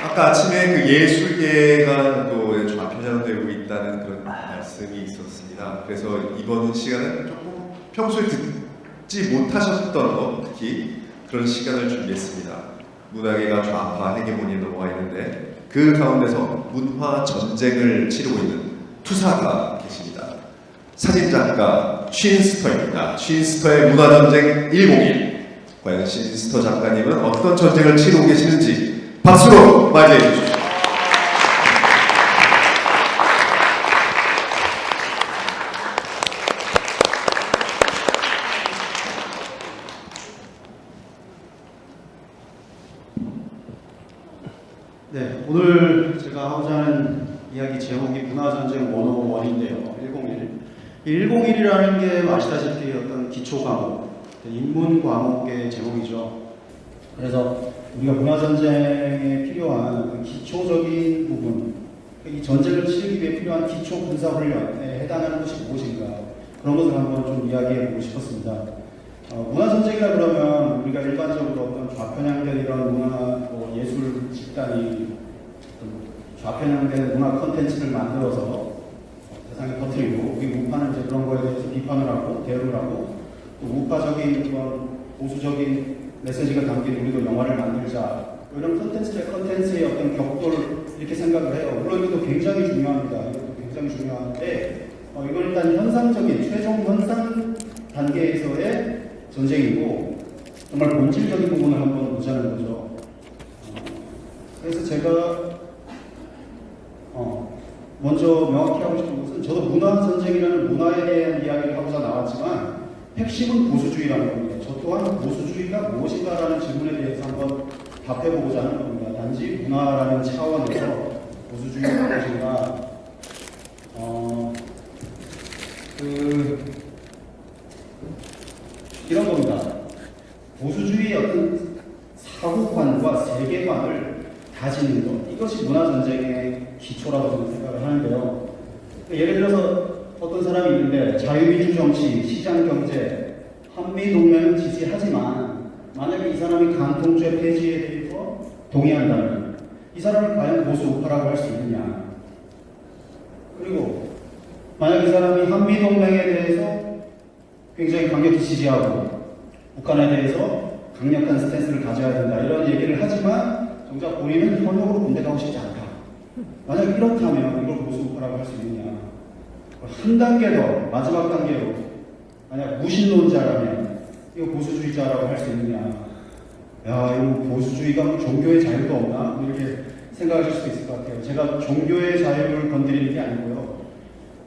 아까 아침에 그 예술계가 또 좌편향되고 있다는 그런 말씀이 있었습니다. 그래서 이번 시간은 조금 평소에 듣지 못하셨던 것, 특히 그런 시간을 준비했습니다. 문화계가 좌파 헤게모니에 넘어와 있는데 그 가운데서 문화 전쟁을 치르고 있는 투사가 계십니다. 사진작가 쉰스터입니다. 쉰스터의 문화전쟁 101. 과연 쉰스터 작가님은 어떤 전쟁을 치르고 계시는지 박수로 맞이해 주십시오. 네, 오늘 제가 하고자 하는 이야기 제목이 문화전쟁 101인데요. 101. 101이라는 게 아시다시피 어떤 기초 과목, 인문 과목의 제목이죠. 그래서 우리가 문화전쟁에 필요한 그 기초적인 부분, 이 전쟁을 치르기 위해 필요한 기초 군사 훈련에 해당하는 것이 무엇인가, 그런 것을 한번 좀 이야기해 보고 싶었습니다. 문화전쟁이라 그러면 우리가 일반적으로 어떤 좌편향된 이런 문화, 예술 집단이 좌편향된 문화 컨텐츠를 만들어서 세상에 퍼뜨리고, 우리 우파는 이제 그런 거에 대해서 비판을 하고 대응을 하고, 또 우파적인 그런 보수적인 메시지가 담긴 우리도 영화를 만들자, 이런 컨텐츠의 어떤 격돌, 이렇게 생각을 해요. 물론 이것도 굉장히 중요합니다. 이것도 굉장히 중요한데, 이건 일단 현상적인 최종 현상 단계에서의 전쟁이고, 정말 본질적인 부분을 한번 보자는 거죠. 그래서 제가 먼저 명확히 하고 싶은 것은, 저도 문화전쟁이라는 문화에 대한 이야기를 하고자 나왔지만 핵심은 보수주의라는 겁니다. 저 또한 보수주의가 무엇인가라는 질문에 대해서 한번 답해보고자 하는 겁니다. 단지 문화라는 차원에서 보수주의가 무엇인가, 이런 겁니다. 보수주의의 어떤 사고관과 세계관을 다지는 것, 이것이 문화전쟁의 기초라고 저는 생각을 하는데요. 예를 들어서 어떤 사람이 있는데 자유민주 정치, 시장경제, 한미동맹은 지지하지만 만약에 이 사람이 간통죄 폐지에 대해서 동의한다면 이 사람을 과연 보수 우파라고 할 수 있느냐. 그리고 만약 이 사람이 한미동맹에 대해서 굉장히 강력히 지지하고 북한에 대해서 강력한 스탠스를 가져야 된다, 이런 얘기를 하지만 정작 본인은 현역으로 군대 가고 싶지 않다. 만약 이렇다면 이걸 보수 우파라고 할 수 있느냐. 한 단계 더, 마지막 단계로 만약 무신론자라면 이거 보수주의자라고 할 수 있느냐. 야, 이거 보수주의가 뭐 종교의 자유도 없나? 이렇게 생각하실 수도 있을 것 같아요. 제가 종교의 자유를 건드리는 게 아니고요.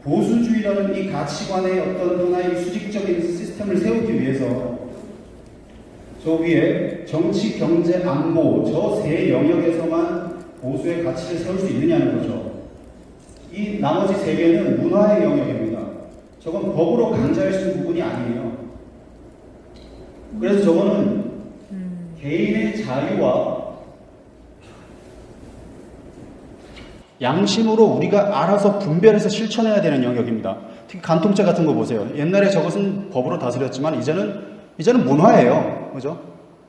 보수주의라는 이 가치관의 어떤 하나의 수직적인 시스템을 세우기 위해서 저 위에 정치, 경제, 안보, 저 세 영역에서만 보수의 가치를 세울 수 있느냐는 거죠. 이 나머지 세 개는 문화의 영역입니다. 저건 법으로 강제할 수 있는 부분이 아니에요. 그래서 저거는 개인의 자유와 양심으로 우리가 알아서 분별해서 실천해야 되는 영역입니다. 특히 간통죄 같은 거 보세요. 옛날에 저것은 법으로 다스렸지만 이제는 문화예요. 그죠?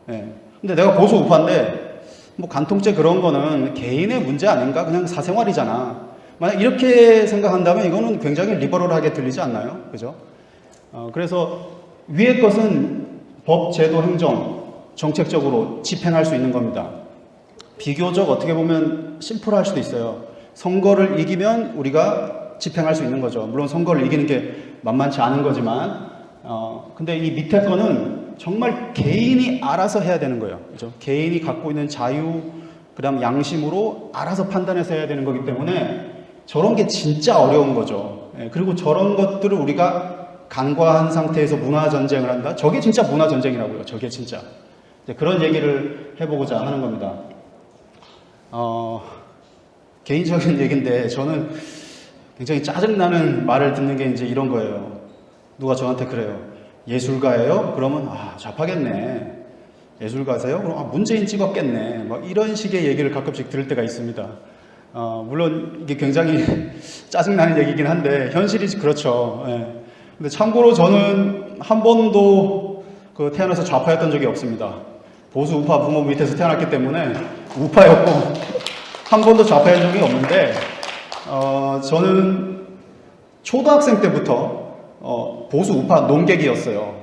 예. 근데 내가 보수 우파인데 뭐 간통죄 그런 거는 개인의 문제 아닌가? 그냥 사생활이잖아. 만약 이렇게 생각한다면 이거는 굉장히 리버럴하게 들리지 않나요? 그죠? 그래서 위의 것은 법, 제도, 행정, 정책적으로 집행할 수 있는 겁니다. 비교적 어떻게 보면 심플할 수도 있어요. 선거를 이기면 우리가 집행할 수 있는 거죠. 물론 선거를 이기는 게 만만치 않은 거지만, 근데 이 밑에 거는 정말 개인이 알아서 해야 되는 거예요. 그죠? 개인이 갖고 있는 자유, 그 다음 양심으로 알아서 판단해서 해야 되는 거기 때문에 저런 게 진짜 어려운 거죠. 그리고 저런 것들을 우리가 간과한 상태에서 문화전쟁을 한다? 저게 진짜 문화전쟁이라고요. 저게 진짜. 그런 얘기를 해보고자 하는 겁니다. 개인적인 얘기인데 저는 굉장히 짜증나는 말을 듣는 게 이제 이런 거예요. 누가 저한테 그래요. 예술가예요? 그러면 좌파겠네. 예술가세요? 그럼 문재인 찍었겠네. 막 이런 식의 얘기를 가끔씩 들을 때가 있습니다. 물론 이게 굉장히 짜증나는 얘기긴 한데 현실이 그렇죠. 예. 근데 참고로 저는 한 번도 태어나서 좌파였던 적이 없습니다. 보수 우파 부모 밑에서 태어났기 때문에 우파였고 한 번도 좌파인 적이 없는데 저는 초등학생 때부터 보수 우파 농객이었어요.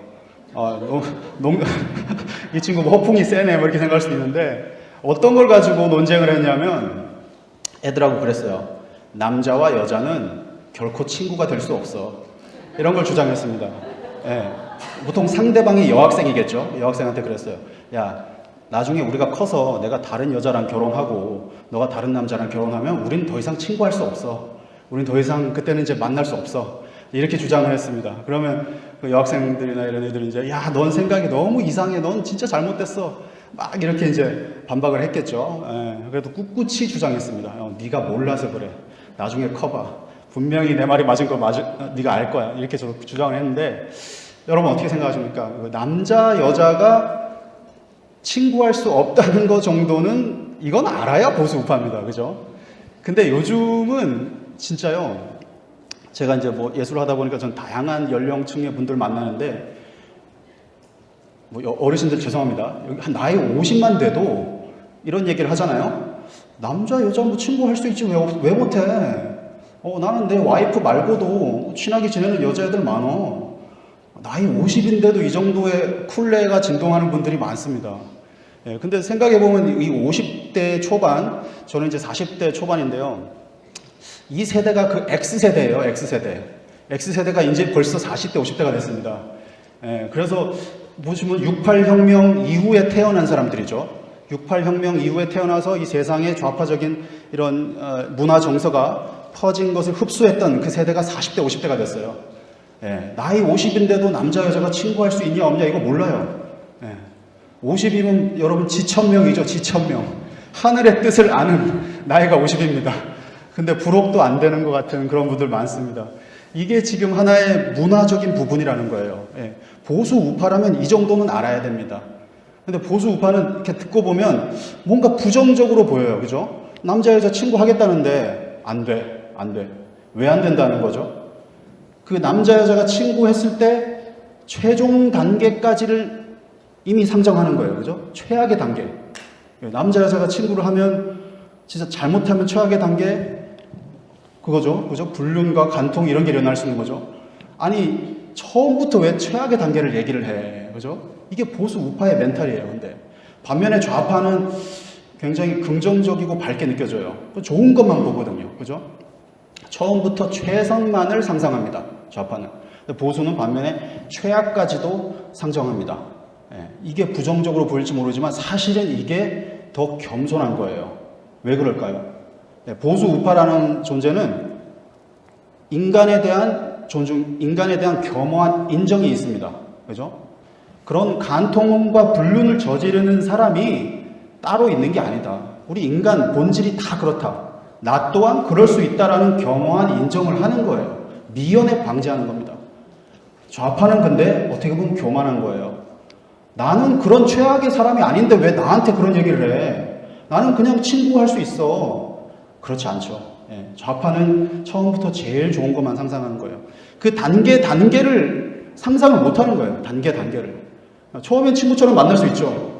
이 친구 뭐 허풍이 세네 뭐 이렇게 생각할 수도 있는데 어떤 걸 가지고 논쟁을 했냐면 애들하고 그랬어요. 남자와 여자는 결코 친구가 될 수 없어. 이런 걸 주장했습니다. 예. 보통 상대방이 여학생이겠죠. 여학생한테 그랬어요. 야, 나중에 우리가 커서 내가 다른 여자랑 결혼하고 너가 다른 남자랑 결혼하면 우린 더 이상 친구할 수 없어. 우린 더 이상 그때는 이제 만날 수 없어. 이렇게 주장을 했습니다. 그러면 그 여학생들이나 이런 애들이 이제 야, 넌 생각이 너무 이상해. 넌 진짜 잘못됐어. 막 이렇게 이제 반박을 했겠죠. 예. 그래도 꿋꿋이 주장했습니다. 네가 몰라서 그래. 나중에 커봐. 분명히 내 말이 맞은 거 네가 알 거야. 이렇게 저도 주장을 했는데 여러분 어떻게 생각하십니까? 남자 여자가 친구할 수 없다는 거 정도는 이건 알아야 보수 우파입니다. 그죠? 근데 요즘은 진짜요. 제가 이제 뭐 예술을 하다 보니까 전 다양한 연령층의 분들 만나는데 뭐 어르신들 죄송합니다. 여기 한 나이 50만 돼도 이런 얘기를 하잖아요. 남자 여자 뭐 친구할 수 있지 왜 못해? 나는 내 와이프 말고도 친하게 지내는 여자애들 많어. 나이 50인데도 이 정도의 쿨레가 진동하는 분들이 많습니다. 예, 근데 생각해보면 이 50대 초반, 저는 이제 40대 초반인데요. 이 세대가 그 X세대예요, X세대. X세대가 이제 벌써 40대, 50대가 됐습니다. 예, 그래서 보시면 68혁명 이후에 태어난 사람들이죠. 68혁명 이후에 태어나서 이 세상에 좌파적인 이런 문화 정서가 퍼진 것을 흡수했던 그 세대가 40대, 50대가 됐어요. 예, 나이 50인데도 남자, 여자가 친구할 수 있냐, 없냐, 이거 몰라요. 예, 50이면 여러분 지천명이죠, 지천명. 하늘의 뜻을 아는 나이가 50입니다. 근데 부럽도 안 되는 것 같은 그런 분들 많습니다. 이게 지금 하나의 문화적인 부분이라는 거예요. 예, 보수 우파라면 이 정도는 알아야 됩니다. 근데 보수 우파는 이렇게 듣고 보면 뭔가 부정적으로 보여요. 그죠? 남자, 여자 친구 하겠다는데 안 돼. 안 돼. 왜 안 된다는 거죠? 그 남자, 여자가 친구했을 때 최종 단계까지를 이미 상정하는 거예요. 그죠? 최악의 단계. 남자, 여자가 친구를 하면 진짜 잘못하면 최악의 단계 그거죠. 그죠? 불륜과 간통 이런 게 일어날 수 있는 거죠. 아니, 처음부터 왜 최악의 단계를 얘기를 해? 그죠? 이게 보수 우파의 멘탈이에요. 근데 반면에 좌파는 굉장히 긍정적이고 밝게 느껴져요. 좋은 것만 보거든요. 그죠? 처음부터 최선만을 상상합니다. 좌파는. 보수는 반면에 최악까지도 상정합니다. 예, 이게 부정적으로 보일지 모르지만 사실은 이게 더 겸손한 거예요. 왜 그럴까요? 예, 보수 우파라는 존재는 인간에 대한 존중, 인간에 대한 겸허한 인정이 있습니다. 그죠? 그런 간통과 불륜을 저지르는 사람이 따로 있는 게 아니다. 우리 인간 본질이 다 그렇다. 나 또한 그럴 수 있다라는 겸허한 인정을 하는 거예요. 미연에 방지하는 겁니다. 좌파는 근데 어떻게 보면 교만한 거예요. 나는 그런 최악의 사람이 아닌데 왜 나한테 그런 얘기를 해? 나는 그냥 친구할 수 있어. 그렇지 않죠. 예, 좌파는 처음부터 제일 좋은 것만 상상하는 거예요. 그 단계를 상상을 못 하는 거예요. 단계를. 처음엔 친구처럼 만날 수 있죠.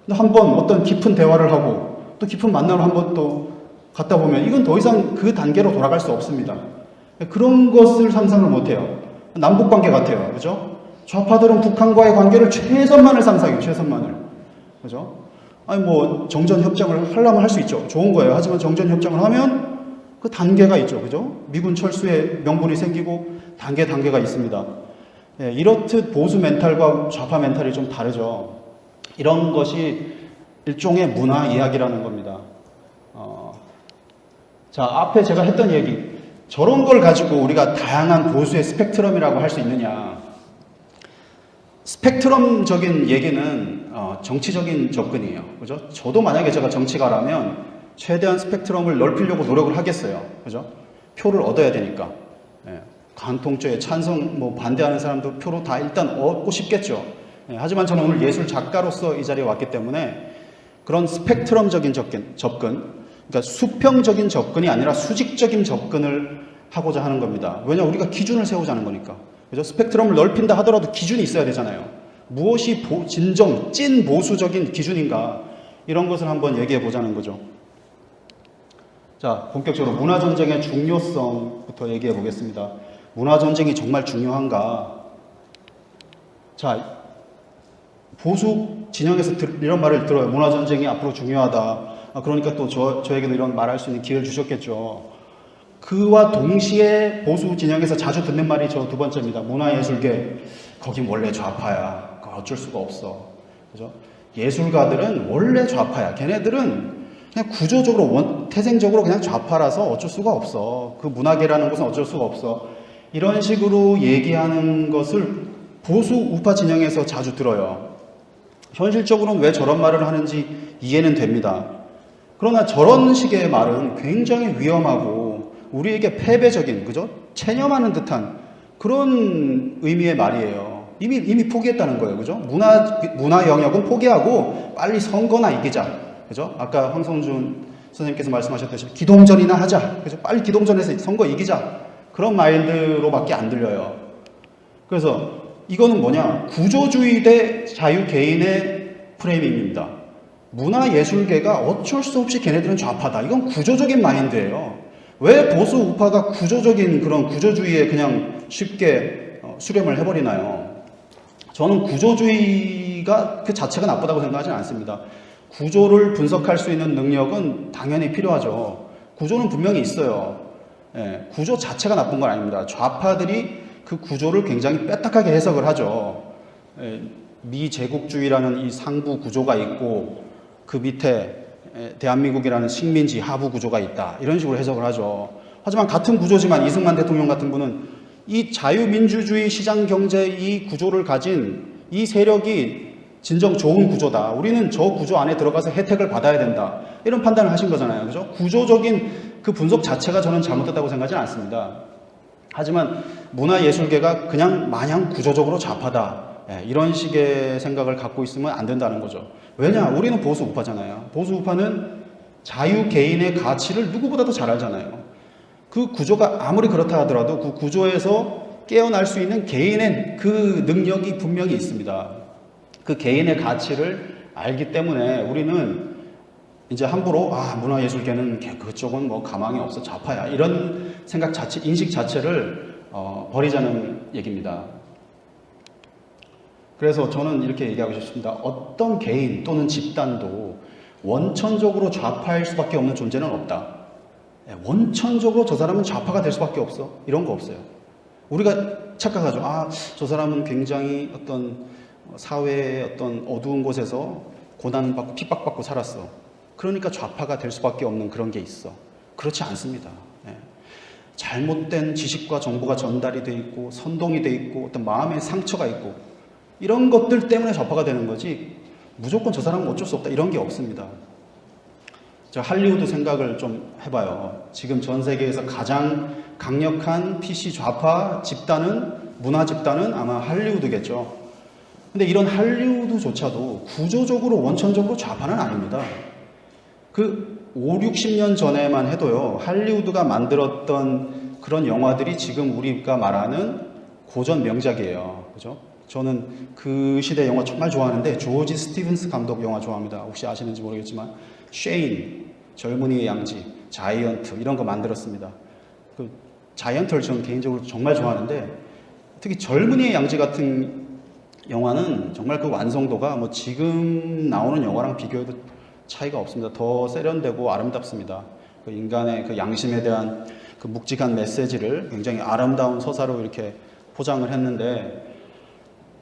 근데 한번 어떤 깊은 대화를 하고 또 깊은 만남을 한번 또 갔다 보면 이건 더 이상 그 단계로 돌아갈 수 없습니다. 그런 것을 상상을 못해요. 남북관계 같아요. 그죠? 좌파들은 북한과의 관계를 최선만을 상상해요. 최선만을. 그죠? 아니 뭐 정전협정을 하려면 할 수 있죠. 좋은 거예요. 하지만 정전협정을 하면 그 단계가 있죠. 그죠? 미군 철수의 명분이 생기고 단계가 있습니다. 예, 이렇듯 보수 멘탈과 좌파 멘탈이 좀 다르죠. 이런 것이 일종의 문화 이야기라는 겁니다. 자, 앞에 제가 했던 얘기. 저런 걸 가지고 우리가 다양한 보수의 스펙트럼이라고 할 수 있느냐. 스펙트럼적인 얘기는 정치적인 접근이에요. 그죠? 저도 만약에 제가 정치가라면 최대한 스펙트럼을 넓히려고 노력을 하겠어요. 그죠? 표를 얻어야 되니까. 예, 간통죄에 찬성, 반대하는 사람도 표로 다 일단 얻고 싶겠죠. 예, 하지만 저는 오늘 예술 작가로서 이 자리에 왔기 때문에 그런 스펙트럼적인 접근, 그러니까 수평적인 접근이 아니라 수직적인 접근을 하고자 하는 겁니다. 왜냐, 우리가 기준을 세우자는 거니까. 그죠? 스펙트럼을 넓힌다 하더라도 기준이 있어야 되잖아요. 무엇이 진정, 찐 보수적인 기준인가? 이런 것을 한번 얘기해 보자는 거죠. 자, 본격적으로 문화전쟁의 중요성부터 얘기해 보겠습니다. 문화전쟁이 정말 중요한가? 자, 보수 진영에서 이런 말을 들어요. 문화전쟁이 앞으로 중요하다. 그러니까 또 저에게도 이런 말할 수 있는 기회를 주셨겠죠. 그와 동시에 보수 진영에서 자주 듣는 말이 저 두 번째입니다. 문화예술계, 거긴 원래 좌파야. 그거 어쩔 수가 없어. 그죠? 예술가들은 원래 좌파야. 걔네들은 그냥 구조적으로 태생적으로 그냥 좌파라서 어쩔 수가 없어. 그 문화계라는 것은 어쩔 수가 없어. 이런 식으로 얘기하는 것을 보수 우파 진영에서 자주 들어요. 현실적으로는 왜 저런 말을 하는지 이해는 됩니다. 그러나 저런 식의 말은 굉장히 위험하고 우리에게 패배적인, 그죠? 체념하는 듯한 그런 의미의 말이에요. 이미 포기했다는 거예요. 그죠? 문화 영역은 포기하고 빨리 선거나 이기자. 그죠? 아까 황성준 선생님께서 말씀하셨듯이 기동전이나 하자. 그죠? 빨리 기동전에서 선거 이기자. 그런 마인드로밖에 안 들려요. 그래서 이거는 뭐냐? 구조주의 대 자유 개인의 프레이밍입니다. 문화예술계가 어쩔 수 없이 걔네들은 좌파다. 이건 구조적인 마인드예요. 왜 보수 우파가 구조적인 그런 구조주의에 그냥 쉽게 수렴을 해버리나요? 저는 구조주의가 그 자체가 나쁘다고 생각하지는 않습니다. 구조를 분석할 수 있는 능력은 당연히 필요하죠. 구조는 분명히 있어요. 예, 구조 자체가 나쁜 건 아닙니다. 좌파들이 그 구조를 굉장히 빼딱하게 해석을 하죠. 예, 미제국주의라는 이 상부 구조가 있고 그 밑에 대한민국이라는 식민지 하부 구조가 있다. 이런 식으로 해석을 하죠. 하지만 같은 구조지만 이승만 대통령 같은 분은 이 자유민주주의 시장경제 이 구조를 가진 이 세력이 진정 좋은 구조다. 우리는 저 구조 안에 들어가서 혜택을 받아야 된다. 이런 판단을 하신 거잖아요. 그죠? 구조적인 그 분석 자체가 저는 잘못됐다고 생각하지는 않습니다. 하지만 문화예술계가 그냥 마냥 구조적으로 좌파다. 이런 식의 생각을 갖고 있으면 안 된다는 거죠. 왜냐? 우리는 보수 우파잖아요. 보수 우파는 자유 개인의 가치를 누구보다도 잘 알잖아요. 그 구조가 아무리 그렇다 하더라도 그 구조에서 깨어날 수 있는 개인의 그 능력이 분명히 있습니다. 그 개인의 가치를 알기 때문에 우리는 이제 함부로 문화예술계는 그쪽은 뭐 가망이 없어 좌파야 이런 생각 자체, 인식 자체를 버리자는 얘기입니다. 그래서 저는 이렇게 얘기하고 싶습니다. 어떤 개인 또는 집단도 원천적으로 좌파일 수밖에 없는 존재는 없다. 원천적으로 저 사람은 좌파가 될 수밖에 없어. 이런 거 없어요. 우리가 착각하죠. 저 사람은 굉장히 어떤 사회의 어떤 어두운 곳에서 고난받고 핍박받고 살았어. 그러니까 좌파가 될 수밖에 없는 그런 게 있어. 그렇지 않습니다. 잘못된 지식과 정보가 전달이 돼 있고 선동이 돼 있고 어떤 마음의 상처가 있고 이런 것들 때문에 좌파가 되는 거지 무조건 저 사람은 어쩔 수 없다 이런 게 없습니다. 저 할리우드 생각을 좀 해봐요. 지금 전 세계에서 가장 강력한 PC 좌파 집단은 문화 집단은 아마 할리우드겠죠. 근데 이런 할리우드조차도 구조적으로 원천적으로 좌파는 아닙니다. 그 5, 60년 전에만 해도요. 할리우드가 만들었던 그런 영화들이 지금 우리가 말하는 고전 명작이에요. 그죠? 저는 그 시대 영화 정말 좋아하는데 조지 스티븐스 감독 영화 좋아합니다. 혹시 아시는지 모르겠지만 쉐인, 젊은이의 양지, 자이언트 이런 거 만들었습니다. 그 자이언트를 저는 개인적으로 정말 좋아하는데 특히 젊은이의 양지 같은 영화는 정말 그 완성도가 뭐 지금 나오는 영화랑 비교해도 차이가 없습니다. 더 세련되고 아름답습니다. 그 인간의 그 양심에 대한 그 묵직한 메시지를 굉장히 아름다운 서사로 이렇게 포장을 했는데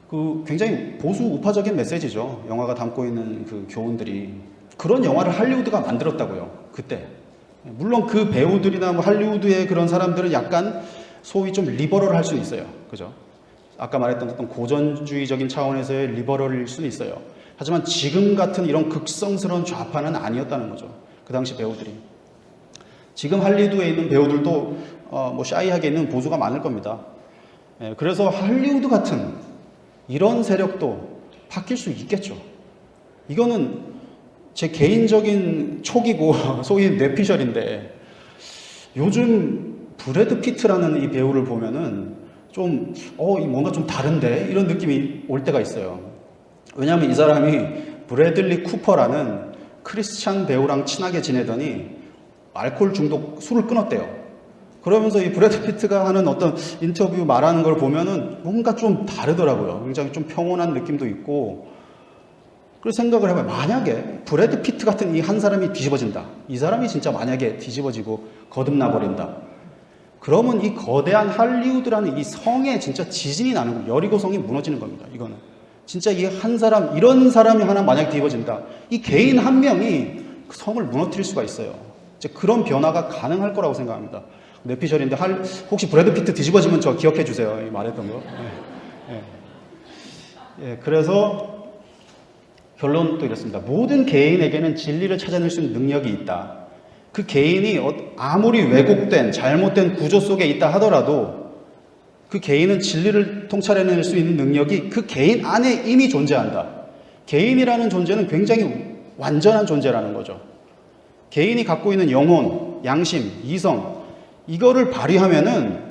그 굉장히 보수 우파적인 메시지죠. 영화가 담고 있는 그 교훈들이. 그런 영화를 할리우드가 만들었다고요. 그때. 물론 그 배우들이나 뭐 할리우드의 그런 사람들은 약간 소위 좀 리버럴할 수 있어요. 그죠? 아까 말했던 어떤 고전주의적인 차원에서의 리버럴일 수는 있어요. 하지만 지금 같은 이런 극성스러운 좌파는 아니었다는 거죠. 그 당시 배우들이. 지금 할리우드에 있는 배우들도 뭐 샤이하게 있는 보수가 많을 겁니다. 그래서 할리우드 같은 이런 세력도 바뀔 수 있겠죠. 이거는 제 개인적인 촉이고 소위 뇌피셜인데 요즘 브래드 피트라는 이 배우를 보면은 좀 뭔가 좀 다른데 이런 느낌이 올 때가 있어요. 왜냐하면 이 사람이 브래들리 쿠퍼라는 크리스찬 배우랑 친하게 지내더니 알코올 중독, 술을 끊었대요. 그러면서 이 브래드 피트가 하는 어떤 인터뷰 말하는 걸 보면은 뭔가 좀 다르더라고요. 굉장히 좀 평온한 느낌도 있고. 그래서 생각을 해봐요. 만약에 브래드 피트 같은 이 한 사람이 뒤집어진다. 이 사람이 진짜 만약에 뒤집어지고 거듭나버린다. 그러면 이 거대한 할리우드라는 이 성에 진짜 지진이 나는 거예요. 여리고 성이 무너지는 겁니다. 이거는. 진짜 이 한 사람, 이런 사람이 하나 만약 뒤집어진다. 이 개인 한 명이 그 성을 무너뜨릴 수가 있어요. 이제 그런 변화가 가능할 거라고 생각합니다. 뇌피셜인데 혹시 브래드 피트 뒤집어지면 저 기억해 주세요. 이 말했던 거. 그래서 결론도 이렇습니다. 모든 개인에게는 진리를 찾아낼 수 있는 능력이 있다. 그 개인이 아무리 왜곡된 잘못된 구조 속에 있다 하더라도 그 개인은 진리를 통찰해낼 수 있는 능력이 그 개인 안에 이미 존재한다. 개인이라는 존재는 굉장히 완전한 존재라는 거죠. 개인이 갖고 있는 영혼, 양심, 이성 이거를 발휘하면은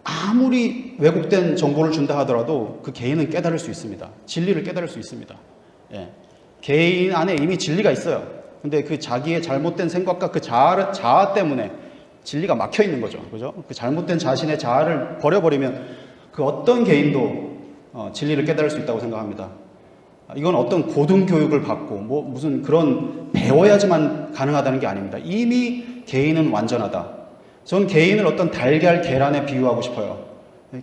아무리 왜곡된 정보를 준다 하더라도 그 개인은 깨달을 수 있습니다. 진리를 깨달을 수 있습니다. 개인 안에 이미 진리가 있어요. 근데 그 자기의 잘못된 생각과 그 자아 때문에 진리가 막혀 있는 거죠. 그죠? 그 잘못된 자신의 자아를 버려버리면 그 어떤 개인도 진리를 깨달을 수 있다고 생각합니다. 이건 어떤 고등교육을 받고 무슨 그런 배워야지만 가능하다는 게 아닙니다. 이미 개인은 완전하다. 저는 개인을 어떤 달걀, 계란에 비유하고 싶어요.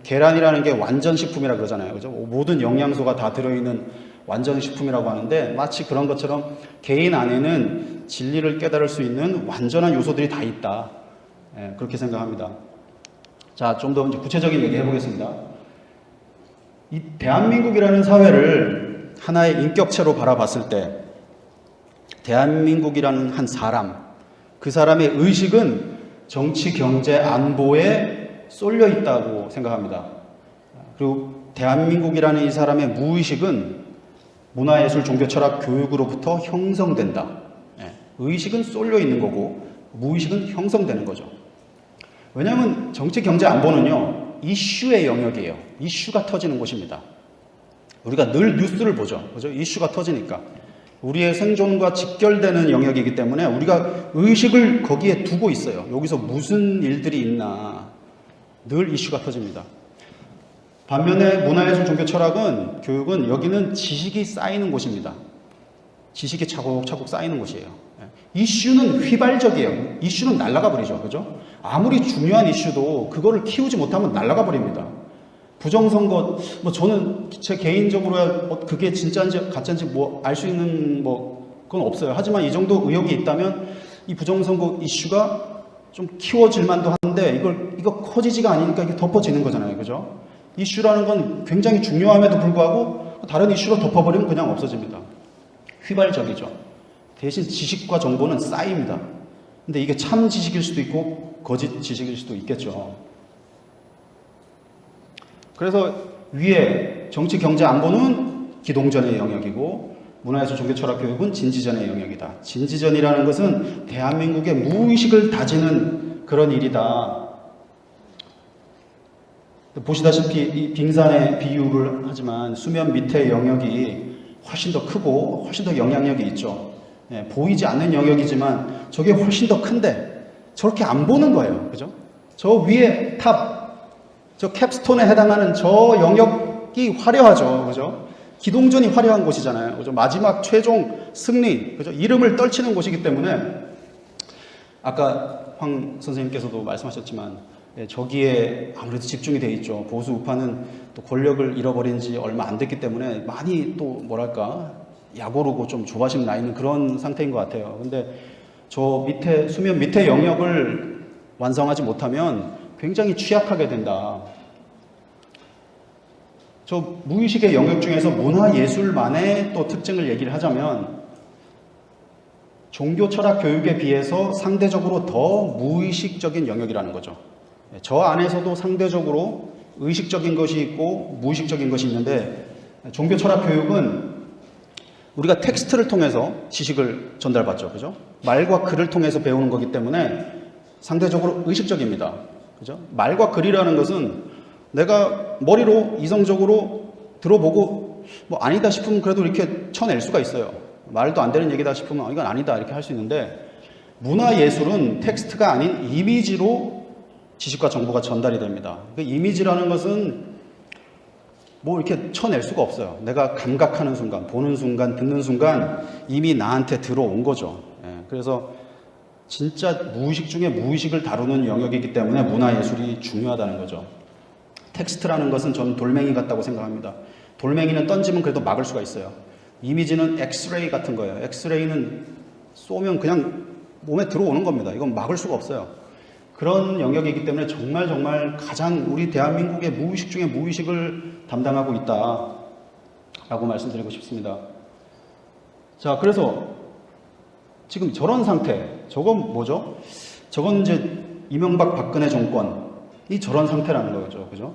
계란이라는 게 완전식품이라 그러잖아요. 그죠? 모든 영양소가 다 들어있는 완전식품이라고 하는데 마치 그런 것처럼 개인 안에는 진리를 깨달을 수 있는 완전한 요소들이 다 있다. 그렇게 생각합니다. 자, 좀 더 구체적인 얘기 해보겠습니다. 이 대한민국이라는 사회를 하나의 인격체로 바라봤을 때 대한민국이라는 한 사람, 그 사람의 의식은 정치, 경제, 안보에 쏠려 있다고 생각합니다. 그리고 대한민국이라는 이 사람의 무의식은 문화예술, 종교, 철학, 교육으로부터 형성된다. 의식은 쏠려 있는 거고 무의식은 형성되는 거죠. 왜냐하면 정치, 경제, 안보는요 이슈의 영역이에요. 이슈가 터지는 곳입니다. 우리가 늘 뉴스를 보죠. 그죠? 이슈가 터지니까. 우리의 생존과 직결되는 영역이기 때문에 우리가 의식을 거기에 두고 있어요. 여기서 무슨 일들이 있나 늘 이슈가 터집니다. 반면에 문화예술, 종교, 철학은, 교육은 여기는 지식이 쌓이는 곳입니다. 지식이 차곡차곡 쌓이는 곳이에요. 이슈는 휘발적이에요. 이슈는 날아가 버리죠. 그죠? 아무리 중요한 이슈도 그거를 키우지 못하면 날아가 버립니다. 부정선거, 저는 제 개인적으로야 그게 진짜인지 가짜인지 알 수 있는 그건 없어요. 하지만 이 정도 의혹이 있다면 이 부정선거 이슈가 좀 키워질 만도 한데 이거 커지지가 않으니까 이게 덮어지는 거잖아요. 그죠? 이슈라는 건 굉장히 중요함에도 불구하고 다른 이슈로 덮어버리면 그냥 없어집니다. 휘발적이죠. 대신 지식과 정보는 쌓입니다. 근데 이게 참 지식일 수도 있고 거짓 지식일 수도 있겠죠. 그래서 위에 정치, 경제, 안보는 기동전의 영역이고 문화예술, 종교, 철학, 교육은 진지전의 영역이다. 진지전이라는 것은 대한민국의 무의식을 다지는 그런 일이다. 보시다시피 이 빙산의 비유를 하지만 수면 밑의 영역이 훨씬 더 크고 훨씬 더 영향력이 있죠. 보이지 않는 영역이지만 저게 훨씬 더 큰데 저렇게 안 보는 거예요. 그죠? 저 위에 저 캡스톤에 해당하는 저 영역이 화려하죠. 그죠? 기동전이 화려한 곳이잖아요. 그죠? 마지막 최종 승리, 그죠? 이름을 떨치는 곳이기 때문에 아까 황 선생님께서도 말씀하셨지만 저기에 아무래도 집중이 돼 있죠. 보수 우파는 또 권력을 잃어버린 지 얼마 안 됐기 때문에 많이 또 약오르고 좀 조바심 나 있는 그런 상태인 것 같아요. 근데 저 밑에, 수면 밑에 영역을 완성하지 못하면 굉장히 취약하게 된다. 저 무의식의 영역 중에서 문화예술만의 또 특징을 얘기를 하자면 종교, 철학, 교육에 비해서 상대적으로 더 무의식적인 영역이라는 거죠. 저 안에서도 상대적으로 의식적인 것이 있고 무의식적인 것이 있는데 종교, 철학, 교육은 우리가 텍스트를 통해서 지식을 전달받죠. 그죠? 말과 글을 통해서 배우는 거기 때문에 상대적으로 의식적입니다. 그죠? 말과 글이라는 것은 내가 머리로 이성적으로 들어보고 아니다 싶으면 그래도 이렇게 쳐낼 수가 있어요. 말도 안 되는 얘기다 싶으면 이건 아니다 이렇게 할 수 있는데 문화예술은 텍스트가 아닌 이미지로 지식과 정보가 전달이 됩니다. 그 이미지라는 것은 뭐 이렇게 쳐낼 수가 없어요. 내가 감각하는 순간, 보는 순간, 듣는 순간 이미 나한테 들어온 거죠. 그래서 진짜 무의식 중에 무의식을 다루는 영역이기 때문에 문화예술이 중요하다는 거죠. 텍스트라는 것은 저는 돌멩이 같다고 생각합니다. 돌멩이는 던지면 그래도 막을 수가 있어요. 이미지는 엑스레이 같은 거예요. 엑스레이는 쏘면 그냥 몸에 들어오는 겁니다. 이건 막을 수가 없어요. 그런 영역이기 때문에 정말 가장 우리 대한민국의 무의식 중에 무의식을 담당하고 있다라고 말씀드리고 싶습니다. 자, 그래서 지금 저런 상태, 저건 뭐죠? 저건 이제 이명박 박근혜 정권이 저런 상태라는 거죠. 그죠?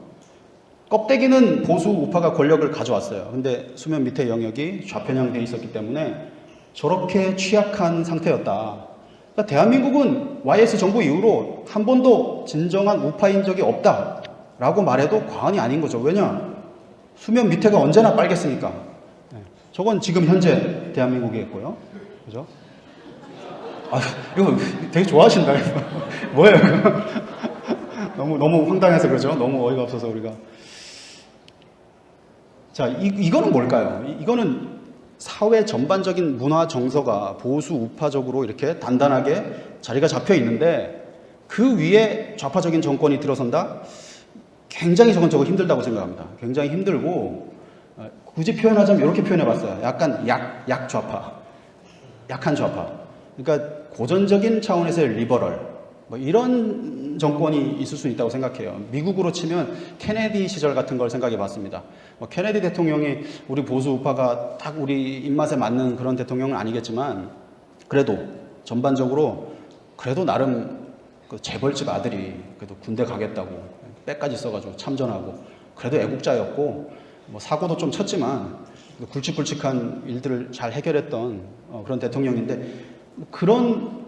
껍데기는 보수 우파가 권력을 가져왔어요. 근데 수면 밑에 영역이 좌편향되어 있었기 때문에 저렇게 취약한 상태였다. 그러니까 대한민국은 YS 정부 이후로 한 번도 진정한 우파인 적이 없다라고 말해도 과언이 아닌 거죠. 왜냐? 수면 밑에가 언제나 빨겠으니까. 저건 지금 현재 대한민국이겠고요. 그죠? 아, 이거 되게 좋아하신다. 뭐예요? 너무 황당해서 그러죠? 너무 어이가 없어서 우리가. 자, 이거는 뭘까요? 이거는 사회 전반적인 문화 정서가 보수 우파적으로 이렇게 단단하게 자리가 잡혀 있는데 그 위에 좌파적인 정권이 들어선다? 굉장히 저건 힘들다고 생각합니다. 굉장히 힘들고 굳이 표현하자면 이렇게 표현해 봤어요. 약간 약좌파. 약한 좌파. 그러니까 고전적인 차원에서의 리버럴. 뭐 이런 정권이 있을 수 있다고 생각해요. 미국으로 치면 케네디 시절 같은 걸 생각해 봤습니다. 뭐 케네디 대통령이 우리 보수 우파가 딱 우리 입맛에 맞는 그런 대통령은 아니겠지만 그래도 전반적으로 그래도 나름 그 재벌집 아들이 그래도 군대 가겠다고 빼까지 써가지고 참전하고 그래도 애국자였고 뭐 사고도 좀 쳤지만 굵직굵직한 일들을 잘 해결했던 그런 대통령인데 그런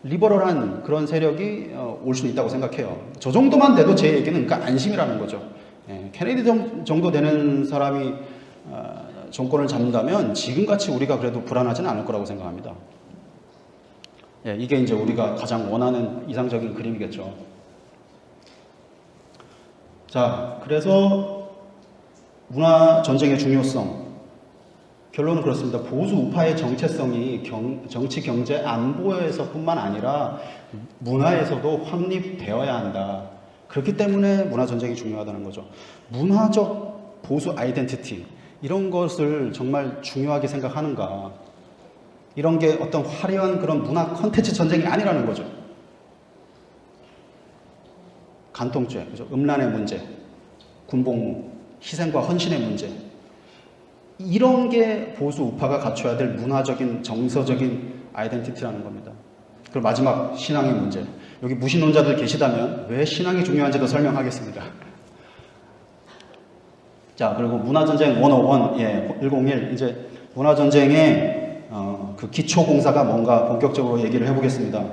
리버럴한 그런 세력이 올 수는 있다고 생각해요. 저 정도만 돼도 제 얘기는 그러니까 안심이라는 거죠. 케네디 정도 되는 사람이 정권을 잡는다면 지금같이 우리가 그래도 불안하지는 않을 거라고 생각합니다. 이게 이제 우리가 가장 원하는 이상적인 그림이겠죠. 자, 그래서 문화 전쟁의 중요성. 결론은 그렇습니다. 보수 우파의 정체성이 정치, 경제, 안보에서뿐만 아니라 문화에서도 확립되어야 한다. 그렇기 때문에 문화 전쟁이 중요하다는 거죠. 문화적 보수 아이덴티티 이런 것을 정말 중요하게 생각하는가? 이런 게 어떤 화려한 그런 문화 컨텐츠 전쟁이 아니라는 거죠. 간통죄, 그죠? 음란의 문제, 군복무, 희생과 헌신의 문제. 이런 게 보수 우파가 갖춰야 될 문화적인 정서적인 아이덴티티라는 겁니다. 그리고 마지막 신앙의 문제. 여기 무신론자들 계시다면 왜 신앙이 중요한지도 설명하겠습니다. 자, 그리고 문화전쟁 101, 101 이제 문화전쟁의 그 기초 공사가 뭔가 본격적으로 얘기를 해보겠습니다.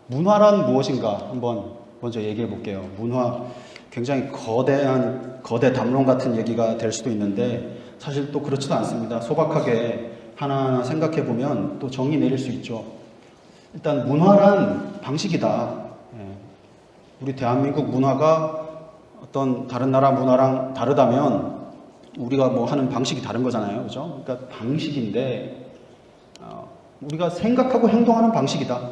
문화란 무엇인가 한번 먼저 얘기해 볼게요. 문화 굉장히 거대 담론 같은 얘기가 될 수도 있는데 사실 또 그렇지도 않습니다. 소박하게 하나하나 생각해 보면 또 정의 내릴 수 있죠. 일단 문화란 방식이다. 우리 대한민국 문화가 어떤 다른 나라 문화랑 다르다면 우리가 뭐 하는 방식이 다른 거잖아요. 그죠? 그러니까 방식인데 우리가 생각하고 행동하는 방식이다.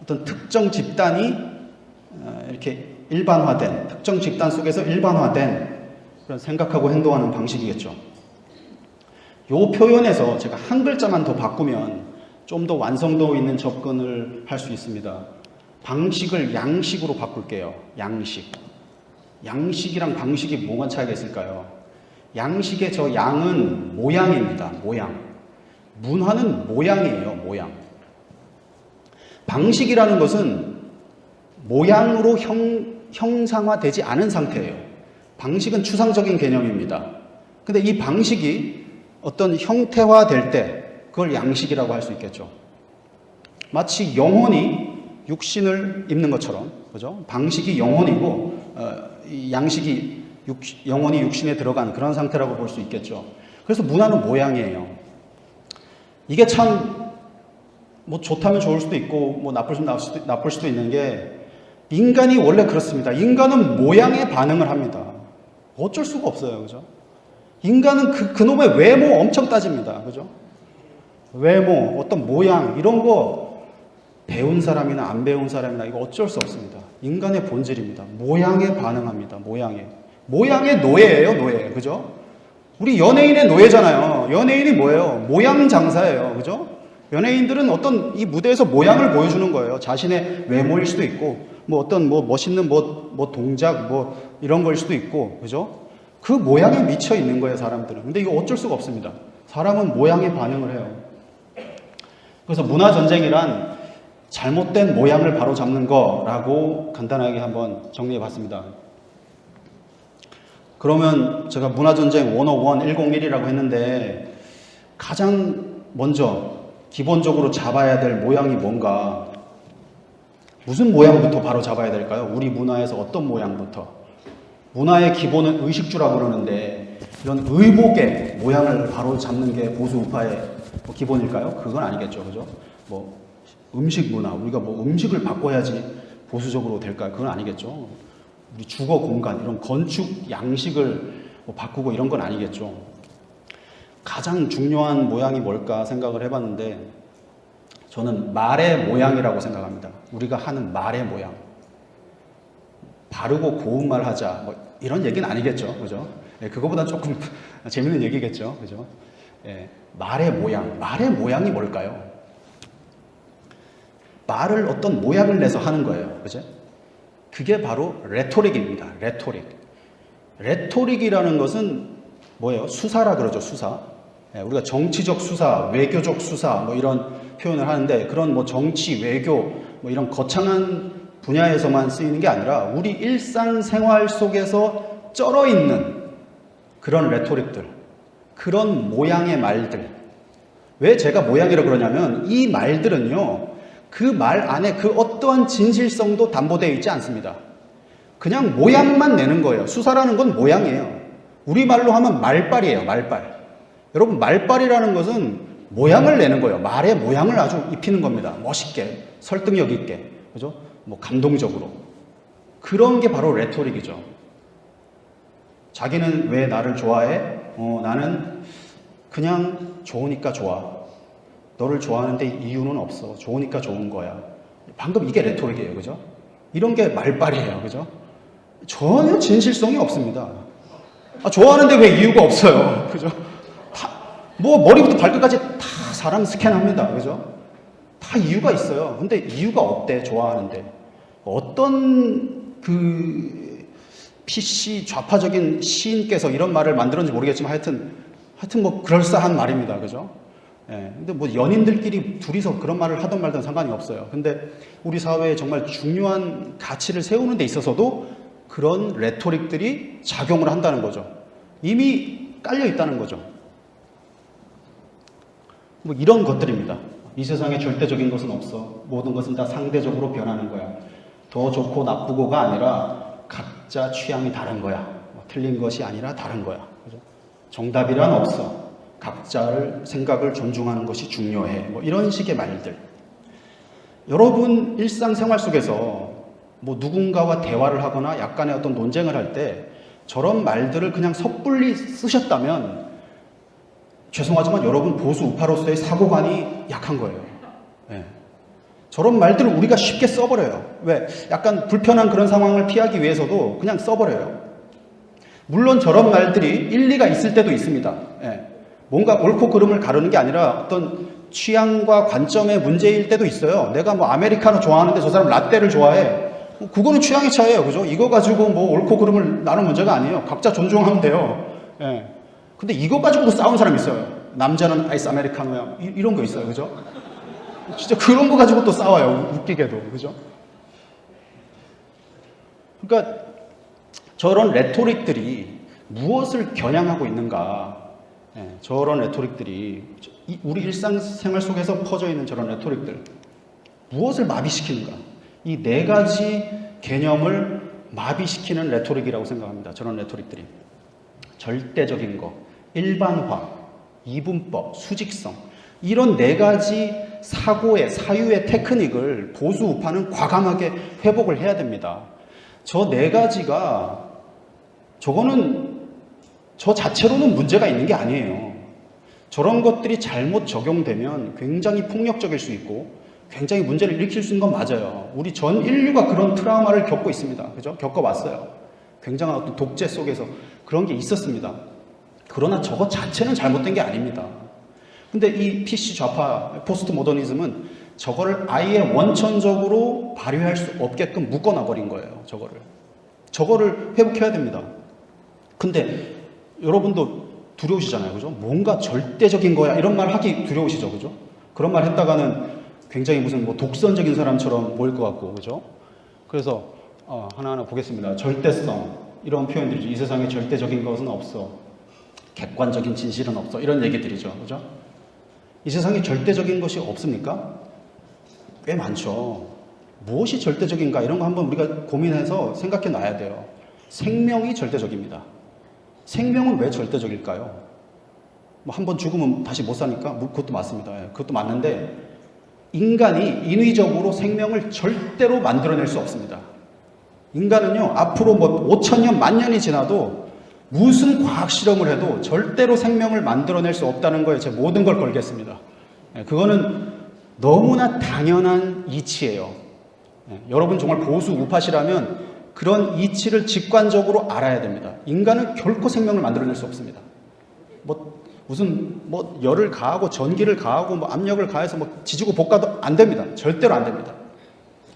어떤 특정 집단이 이렇게 일반화된, 특정 집단 속에서 일반화된 그런 생각하고 행동하는 방식이겠죠. 요 표현에서 제가 한 글자만 더 바꾸면 좀 더 완성도 있는 접근을 할 수 있습니다. 방식을 양식으로 바꿀게요. 양식. 양식이랑 방식이 뭐가 차이가 있을까요? 양식의 저 양은 모양입니다. 모양. 문화는 모양이에요. 모양. 방식이라는 것은 모양으로 형상화되지 않은 상태예요. 방식은 추상적인 개념입니다. 근데 이 방식이 어떤 형태화될 때 그걸 양식이라고 할 수 있겠죠. 마치 영혼이 육신을 입는 것처럼, 그죠? 방식이 영혼이고 양식이 영혼이 육신에 들어간 그런 상태라고 볼 수 있겠죠. 그래서 문화는 모양이에요. 이게 참 뭐 좋다면 좋을 수도 있고 뭐 나쁠 수도 있는 게 인간이 원래 그렇습니다. 인간은 모양에 반응을 합니다. 어쩔 수가 없어요. 그죠? 인간은 그놈의 외모 엄청 따집니다. 그죠? 외모, 어떤 모양, 이런 거 배운 사람이나 안 배운 사람이나 이거 어쩔 수 없습니다. 인간의 본질입니다. 모양에 반응합니다. 모양의 노예예요, 노예. 그죠? 우리 연예인의 노예잖아요. 연예인이 뭐예요? 모양 장사예요. 그죠? 연예인들은 어떤 이 무대에서 모양을 보여주는 거예요. 자신의 외모일 수도 있고, 뭐 어떤 뭐 멋있는 뭐 동작 뭐 이런 걸 수도 있고, 그죠? 그 모양에 미쳐 있는 거예요, 사람들은. 근데 이거 어쩔 수가 없습니다. 사람은 모양에 반응을 해요. 그래서 문화전쟁이란 잘못된 모양을 바로잡는 거라고 간단하게 한번 정리해 봤습니다. 그러면 제가 문화전쟁 101, 101이라고 했는데 가장 먼저 기본적으로 잡아야 될 모양이 뭔가, 무슨 모양부터 바로 잡아야 될까요? 우리 문화에서 어떤 모양부터? 문화의 기본은 의식주라고 그러는데 이런 의복의 모양을 바로 잡는 게 보수 우파의 뭐 기본일까요? 그건 아니겠죠. 그죠? 뭐 음식 문화, 우리가 뭐 음식을 바꿔야지 보수적으로 될까요? 그건 아니겠죠. 우리 주거 공간, 이런 건축 양식을 뭐 바꾸고 이런 건 아니겠죠. 가장 중요한 모양이 뭘까 생각을 해봤는데 저는 말의 모양이라고 생각합니다. 우리가 하는 말의 모양. 바르고 고운 말 하자. 뭐 이런 얘기는 아니겠죠. 그죠? 예, 그거보다 조금 재밌는 얘기겠죠. 그죠? 예, 말의 모양. 말의 모양이 뭘까요? 말을 어떤 모양을 내서 하는 거예요. 그죠? 그게 바로 레토릭입니다. 레토릭이라는 것은 뭐예요? 수사라 그러죠. 수사. 예, 우리가 정치적 수사, 외교적 수사 뭐 이런 표현을 하는데 그런 뭐 정치, 외교 뭐 이런 거창한 분야에서만 쓰이는 게 아니라 우리 일상생활 속에서 쩔어 있는 그런 레토릭들, 그런 모양의 말들. 왜 제가 모양이라고 그러냐면 이 말들은요, 그 말 안에 그 어떠한 진실성도 담보되어 있지 않습니다. 그냥 모양만 내는 거예요. 수사라는 건 모양이에요. 우리말로 하면 말빨이에요. 말빨. 여러분, 말빨이라는 것은 모양을 내는 거예요. 말의 모양을 아주 입히는 겁니다. 멋있게, 설득력 있게, 그죠? 뭐 감동적으로. 그런 게 바로 레토릭이죠. 자기는 왜 나를 좋아해? 나는 그냥 좋으니까 좋아. 너를 좋아하는데 이유는 없어. 좋으니까 좋은 거야. 방금 이게 레토릭이에요. 그죠? 이런 게 말빨이에요. 그죠? 전혀 진실성이 없습니다. 좋아하는데 왜 이유가 없어요. 그죠? 뭐 머리부터 발끝까지 다 사람 스캔합니다. 그죠? 다 이유가 있어요. 근데 이유가 없대. 좋아하는데. 어떤 그 PC 좌파적인 시인께서 이런 말을 만들었는지 모르겠지만 하여튼 뭐 그럴싸한 말입니다. 그죠? 예. 근데 뭐 연인들끼리 둘이서 그런 말을 하든 말든 상관이 없어요. 근데 우리 사회에 정말 중요한 가치를 세우는 데 있어서도 그런 레토릭들이 작용을 한다는 거죠. 이미 깔려 있다는 거죠. 뭐 이런 것들입니다. 이 세상에 절대적인 것은 없어. 모든 것은 다 상대적으로 변하는 거야. 더 좋고 나쁘고가 아니라 각자 취향이 다른 거야. 뭐 틀린 것이 아니라 다른 거야. 그죠? 정답이란 없어. 각자를 생각을 존중하는 것이 중요해. 뭐 이런 식의 말들. 여러분 일상생활 속에서 뭐 누군가와 대화를 하거나 약간의 어떤 논쟁을 할 때 저런 말들을 그냥 섣불리 쓰셨다면 죄송하지만 여러분 보수 우파로서의 사고관이 약한 거예요. 네. 저런 말들을 우리가 쉽게 써버려요. 왜? 약간 불편한 그런 상황을 피하기 위해서도 그냥 써버려요. 물론 저런 말들이 일리가 있을 때도 있습니다. 네. 뭔가 옳고 그름을 가르는 게 아니라 어떤 취향과 관점의 문제일 때도 있어요. 내가 뭐 아메리카노 좋아하는데 저 사람 라떼를 좋아해. 그거는 취향의 차이예요. 그죠? 이거 가지고 뭐 옳고 그름을 나눈 문제가 아니에요. 각자 존중하면 돼요. 예. 근데 이거 가지고도 싸우는 사람이 있어요. 남자는 아이스 아메리카노야. 이런 거 있어요. 그죠? 진짜 그런 거 가지고 또 싸워요. 웃기게도. 그죠? 그러니까 저런 레토릭들이 무엇을 겨냥하고 있는가? 예, 저런 레토릭들이 우리 일상생활 속에서 퍼져 있는 저런 레토릭들 무엇을 마비시키는가? 이 네 가지 개념을 마비시키는 레토릭이라고 생각합니다. 저런 레토릭들이 절대적인 거, 일반화, 이분법, 수직성 이런 네 가지 사고의 사유의 테크닉을 보수 우파는 과감하게 회복을 해야 됩니다. 저 네 가지가 저거는 저 자체로는 문제가 있는 게 아니에요. 저런 것들이 잘못 적용되면 굉장히 폭력적일 수 있고 굉장히 문제를 일으킬 수 있는 건 맞아요. 우리 전 인류가 그런 트라우마를 겪고 있습니다. 그죠? 겪어왔어요. 굉장한 어떤 독재 속에서 그런 게 있었습니다. 그러나 저것 자체는 잘못된 게 아닙니다. 근데 이 PC 좌파 포스트 모더니즘은 저거를 아예 원천적으로 발휘할 수 없게끔 묶어놔버린 거예요. 저거를 회복해야 됩니다. 근데 여러분도 두려우시잖아요. 그죠? 뭔가 절대적인 거야. 이런 말 하기 두려우시죠. 그죠? 그런 말 했다가는 굉장히 무슨 뭐 독선적인 사람처럼 보일 것 같고. 그죠? 그래서 하나하나 보겠습니다. 절대성. 이런 표현들이죠. 이 세상에 절대적인 것은 없어. 객관적인 진실은 없어. 이런 얘기들이죠. 그죠? 이 세상에 절대적인 것이 없습니까? 꽤 많죠. 무엇이 절대적인가 이런 거 한번 우리가 고민해서 생각해 놔야 돼요. 생명이 절대적입니다. 생명은 왜 절대적일까요? 뭐 한 번 죽으면 다시 못 사니까 그것도 맞습니다. 그것도 맞는데 인간이 인위적으로 생명을 절대로 만들어낼 수 없습니다. 인간은요 앞으로 뭐 5,000년, 10,000년이 지나도 무슨 과학 실험을 해도 절대로 생명을 만들어낼 수 없다는 거에 제 모든 걸 걸겠습니다. 그거는 너무나 당연한 이치예요. 여러분 정말 보수 우파시라면 그런 이치를 직관적으로 알아야 됩니다. 인간은 결코 생명을 만들어낼 수 없습니다. 무슨 열을 가하고 전기를 가하고 뭐 압력을 가해서 뭐 지지고 볶아도 안 됩니다. 절대로 안 됩니다.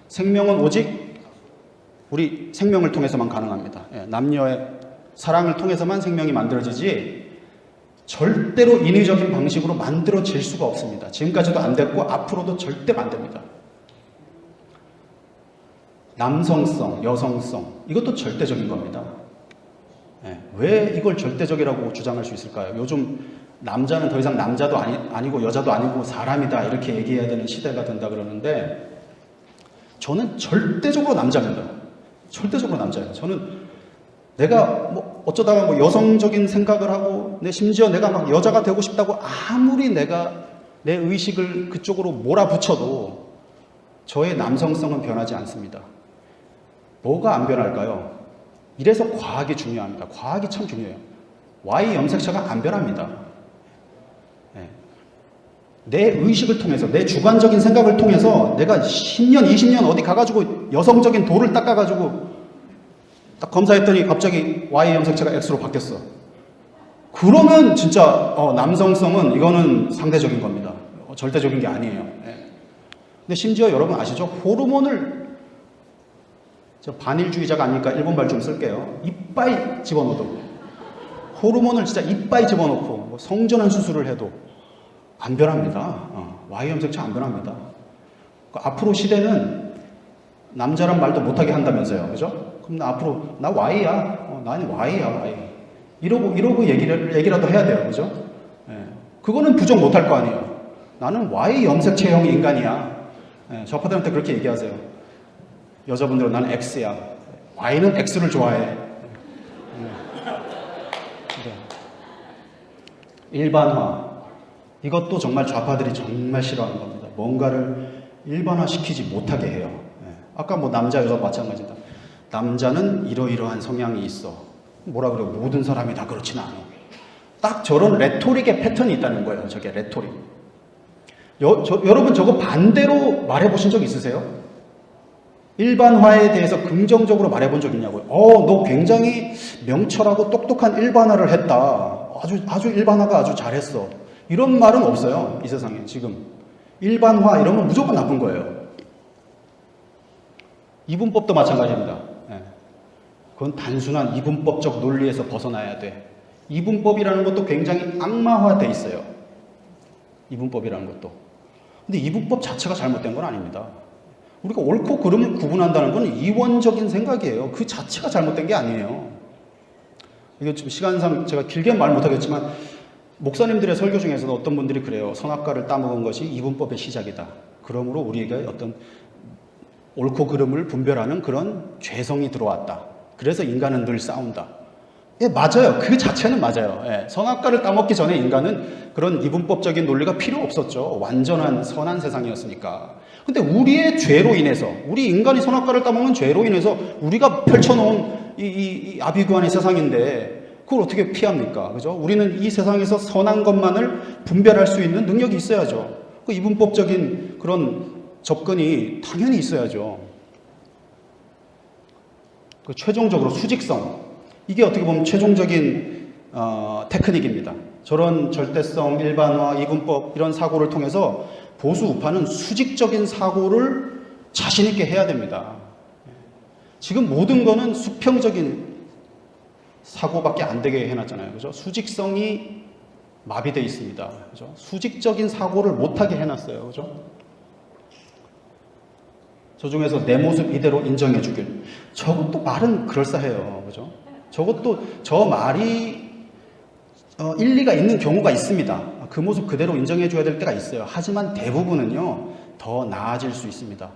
생명은 오직 우리 생명을 통해서만 가능합니다. 남녀의 사랑을 통해서만 생명이 만들어지지 절대로 인위적인 방식으로 만들어질 수가 없습니다. 지금까지도 안 됐고 앞으로도 절대로 안 됩니다. 남성성, 여성성 이것도 절대적인 겁니다. 왜 이걸 절대적이라고 주장할 수 있을까요? 요즘 남자는 더 이상 남자도 아니고 여자도 아니고 사람이다 이렇게 얘기해야 되는 시대가 된다 그러는데 저는 절대적으로 남자입니다. 절대적으로 남자예요. 저는 내가 어쩌다가 여성적인 생각을 하고 심지어 내가 막 여자가 되고 싶다고 아무리 내가 내 의식을 그쪽으로 몰아붙여도 저의 남성성은 변하지 않습니다. 뭐가 안 변할까요? 이래서 과학이 중요합니다. 과학이 참 중요해요. Y 염색체가 안 변합니다. 내 의식을 통해서 내 주관적인 생각을 통해서 내가 10년, 20년 어디 가가지고 여성적인 돌을 닦아가지고 딱 검사했더니 갑자기 Y 염색체가 X로 바뀌었어. 그러면 진짜 남성성은 이거는 상대적인 겁니다. 절대적인 게 아니에요. 근데 심지어 여러분 아시죠? 호르몬을 저 반일주의자가 아니니까 일본말 좀 쓸게요. 이빠이 집어넣어도 호르몬을 진짜 이빠이 집어넣고 성전환 수술을 해도 안 변합니다. Y 염색체 안 변합니다. 그러니까 앞으로 시대는 남자란 말도 못하게 한다면서요. 그죠? 그럼 나 Y야. 나는 Y야, Y. 이러고 얘기라도 해야 돼요. 그죠? 그거는 부정 못할 거 아니에요. 나는 Y 염색체형 인간이야. 좌파들한테 그렇게 얘기하세요. 여자분들은 나는 X야. Y는 X를 좋아해. 일반화. 이것도 정말 좌파들이 정말 싫어하는 겁니다. 뭔가를 일반화시키지 못하게 해요. 아까 남자, 여자 마찬가지다. 남자는 이러이러한 성향이 있어. 뭐라 그래요? 모든 사람이 다 그렇지는 않아. 딱 저런 레토릭의 패턴이 있다는 거예요. 저게 레토릭. 여러분 저거 반대로 말해보신 적 있으세요? 일반화에 대해서 긍정적으로 말해본 적 있냐고요? 너 굉장히 명철하고 똑똑한 일반화를 했다. 아주 일반화가 아주 잘했어. 이런 말은 없어요. 이 세상에 지금. 일반화 이런 건 무조건 나쁜 거예요. 이분법도 마찬가지입니다. 그건 단순한 이분법적 논리에서 벗어나야 돼. 이분법이라는 것도 굉장히 악마화돼 있어요. 이분법이라는 것도. 근데 이분법 자체가 잘못된 건 아닙니다. 우리가 옳고 그름을 구분한다는 건 이원적인 생각이에요. 그 자체가 잘못된 게 아니에요. 이거 좀 시간상 제가 길게 말 못하겠지만 목사님들의 설교 중에서도 어떤 분들이 그래요. 선악과를 따먹은 것이 이분법의 시작이다. 그러므로 우리에게 어떤 옳고 그름을 분별하는 그런 죄성이 들어왔다. 그래서 인간은 늘 싸운다. 예, 맞아요. 그 자체는 맞아요. 예, 선악과를 따먹기 전에 인간은 그런 이분법적인 논리가 필요 없었죠. 완전한 선한 세상이었으니까. 근데 우리의 죄로 인해서, 우리 인간이 선악과를 따먹는 죄로 인해서 우리가 펼쳐놓은 이 아비규환의 세상인데 그걸 어떻게 피합니까? 그죠? 우리는 이 세상에서 선한 것만을 분별할 수 있는 능력이 있어야죠. 그 이분법적인 그런 접근이 당연히 있어야죠. 그 최종적으로 수직성. 이게 어떻게 보면 최종적인 테크닉입니다. 저런 절대성, 일반화, 이분법 이런 사고를 통해서 보수 우파는 수직적인 사고를 자신 있게 해야 됩니다. 지금 모든 거는 수평적인 사고밖에 안 되게 해놨잖아요. 그죠? 수직성이 마비되어 있습니다. 그죠? 수직적인 사고를 못하게 해놨어요. 그죠? 저 중에서 내 모습 이대로 인정해 주길. 저것도 말은 그럴싸해요. 그죠? 저것도 저 말이 일리가 있는 경우가 있습니다. 그 모습 그대로 인정해 줘야 될 때가 있어요. 하지만 대부분은요, 더 나아질 수 있습니다.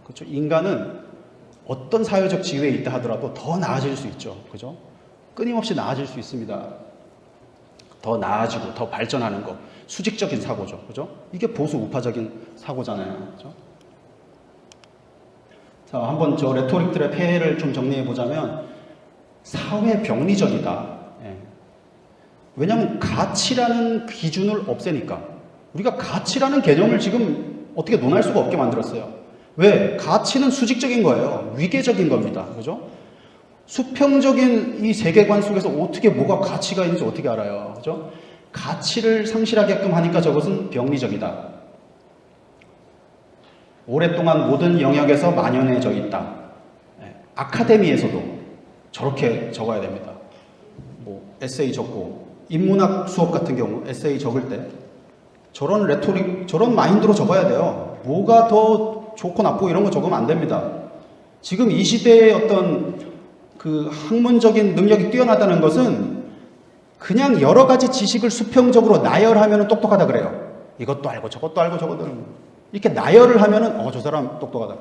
그렇죠? 인간은 어떤 사회적 지위에 있다 하더라도 더 나아질 수 있죠. 그죠? 끊임없이 나아질 수 있습니다. 더 나아지고 더 발전하는 거. 수직적인 사고죠. 그죠? 이게 보수 우파적인 사고잖아요. 그죠? 자, 한번 저 레토릭들의 폐해를 좀 정리해 보자면, 사회 병리적이다. 예. 왜냐하면 가치라는 기준을 없애니까. 우리가 가치라는 개념을 지금 어떻게 논할 수가 없게 만들었어요. 왜? 가치는 수직적인 거예요. 위계적인 겁니다. 그죠? 수평적인 이 세계관 속에서 어떻게 뭐가 가치가 있는지 어떻게 알아요. 그죠? 가치를 상실하게끔 하니까 저것은 병리적이다. 오랫동안 모든 영역에서 만연해져 있다. 아카데미에서도 저렇게 적어야 됩니다. 뭐 에세이 적고 인문학 수업 같은 경우 에세이 적을 때 저런 레토릭, 저런 마인드로 적어야 돼요. 뭐가 더 좋고 나쁘고 이런 거 적으면 안 됩니다. 지금 이 시대의 어떤 그 학문적인 능력이 뛰어나다는 것은 그냥 여러 가지 지식을 수평적으로 나열하면 똑똑하다 그래요. 이것도 알고 저것도 알고 저것도 알고 이렇게 나열을 하면은 저 사람 똑똑하다.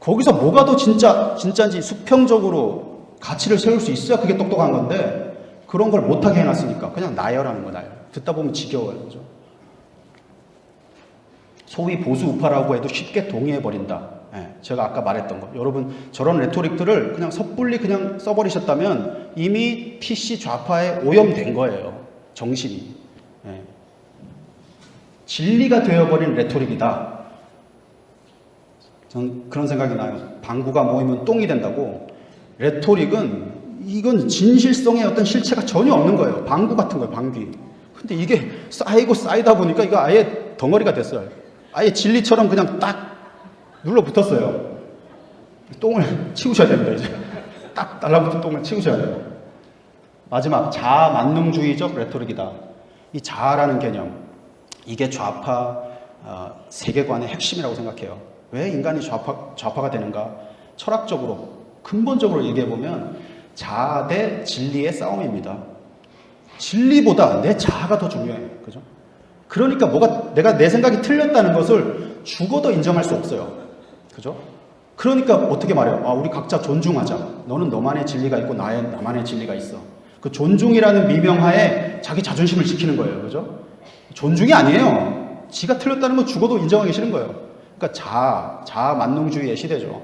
거기서 뭐가 더 진짜인지 수평적으로 가치를 세울 수 있어야 그게 똑똑한 건데 그런 걸 못하게 해놨으니까 그냥 나열하는 거 나열. 듣다 보면 지겨워요. 그죠? 소위 보수 우파라고 해도 쉽게 동의해버린다. 제가 아까 말했던 거. 여러분 저런 레토릭들을 그냥 섣불리 그냥 써버리셨다면 이미 PC 좌파에 오염된 거예요. 정신이. 진리가 되어버린 레토릭이다. 저는 그런 생각이 나요. 방구가 모이면 똥이 된다고. 레토릭은 이건 진실성의 어떤 실체가 전혀 없는 거예요. 방구 같은 거예요. 방귀. 근데 이게 쌓이고 쌓이다 보니까 이거 아예 덩어리가 됐어요. 아예 진리처럼 그냥 딱 눌러붙었어요. 똥을 치우셔야 됩니다. 이제 딱 달라붙은 똥을 치우셔야 돼요. 마지막 자아 만능주의적 레토릭이다. 이 자아라는 개념, 이게 좌파 세계관의 핵심이라고 생각해요. 왜 인간이 좌파가 되는가? 철학적으로 근본적으로 얘기해 보면 자아 대 진리의 싸움입니다. 진리보다 내 자아가 더 중요해요. 그죠? 그러니까 내가 내 생각이 틀렸다는 것을 죽어도 인정할 수 없어요. 그죠? 그러니까 어떻게 말해요? 우리 각자 존중하자. 너는 너만의 진리가 있고 나만의 진리가 있어. 그 존중이라는 미명하에 자기 자존심을 지키는 거예요. 그죠? 존중이 아니에요. 지가 틀렸다는 건 죽어도 인정하기 싫은 거예요. 그러니까 자아 만능주의의 시대죠.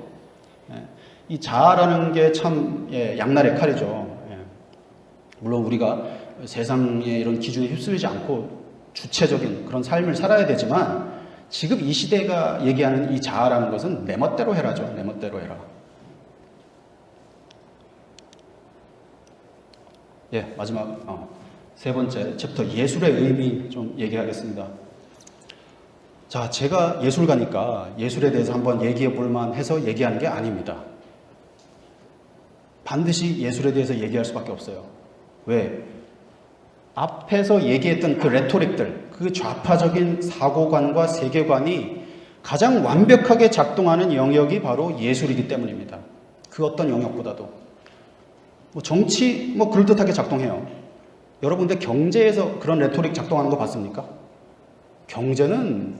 이 자아라는 게 참 양날의 칼이죠. 물론 우리가 세상의 이런 기준에 휩쓸리지 않고 주체적인 그런 삶을 살아야 되지만 지금 이 시대가 얘기하는 이 자아라는 것은 내 멋대로 해라죠. 내 멋대로 해라. 마지막 세 번째 챕터 예술의 의미 좀 얘기하겠습니다. 자, 제가 예술가니까 예술에 대해서 한번 얘기해 볼 만해서 얘기하는 게 아닙니다. 반드시 예술에 대해서 얘기할 수밖에 없어요. 왜? 앞에서 얘기했던 그 레토릭들, 그 좌파적인 사고관과 세계관이 가장 완벽하게 작동하는 영역이 바로 예술이기 때문입니다. 그 어떤 영역보다도. 정치 그럴듯하게 작동해요. 여러분 근데 경제에서 그런 레토릭 작동하는 거 봤습니까? 경제는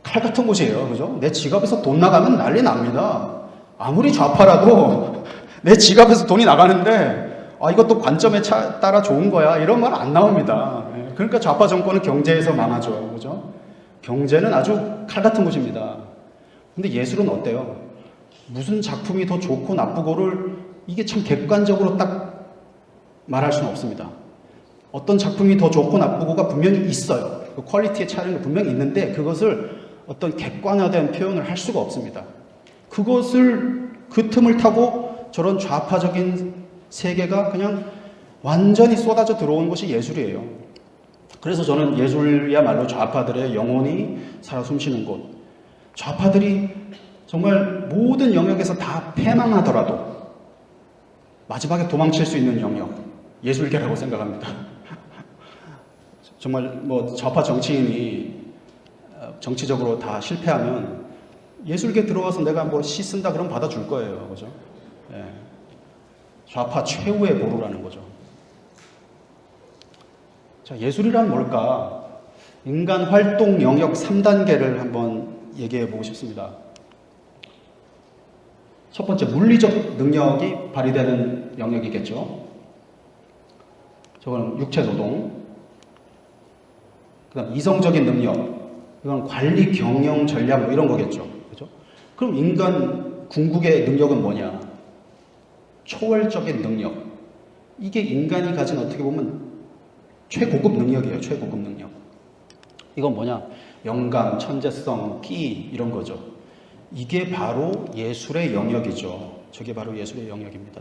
칼 같은 곳이에요. 그죠? 내 지갑에서 돈 나가면 난리 납니다. 아무리 좌파라도 내 지갑에서 돈이 나가는데 이것도 관점에 따라 좋은 거야. 이런 말 안 나옵니다. 예, 그러니까 좌파 정권은 경제에서 망하죠. 그죠? 경제는 아주 칼 같은 곳입니다. 근데 예술은 어때요? 무슨 작품이 더 좋고 나쁘고를 이게 참 객관적으로 딱 말할 수는 없습니다. 어떤 작품이 더 좋고 나쁘고가 분명히 있어요. 그 퀄리티의 차이는 분명히 있는데 그것을 어떤 객관화된 표현을 할 수가 없습니다. 그것을 그 틈을 타고 저런 좌파적인 세계가 그냥 완전히 쏟아져 들어오는 것이 예술이에요. 그래서 저는 예술이야말로 좌파들의 영혼이 살아 숨쉬는 곳. 좌파들이 정말 모든 영역에서 다 패망하더라도 마지막에 도망칠 수 있는 영역, 예술계라고 생각합니다. 정말 뭐 좌파 정치인이 정치적으로 다 실패하면 예술계 들어와서 내가 뭐 시 쓴다 그러면 받아줄 거예요. 그죠? 예. 좌파 최후의 보루라는 거죠. 자, 예술이란 뭘까? 인간 활동 영역 3단계를 한번 얘기해 보고 싶습니다. 첫 번째, 물리적 능력이 발휘되는 영역이겠죠. 저거는 육체 노동. 그다음 이성적인 능력. 이건 관리, 경영, 전략 뭐 이런 거겠죠. 그죠? 그럼 인간 궁극의 능력은 뭐냐? 초월적인 능력. 이게 인간이 가진 어떻게 보면 최고급 능력이에요. 최고급 능력. 이건 뭐냐? 영감, 천재성, 끼 이런 거죠. 이게 바로 예술의 영역이죠. 저게 바로 예술의 영역입니다.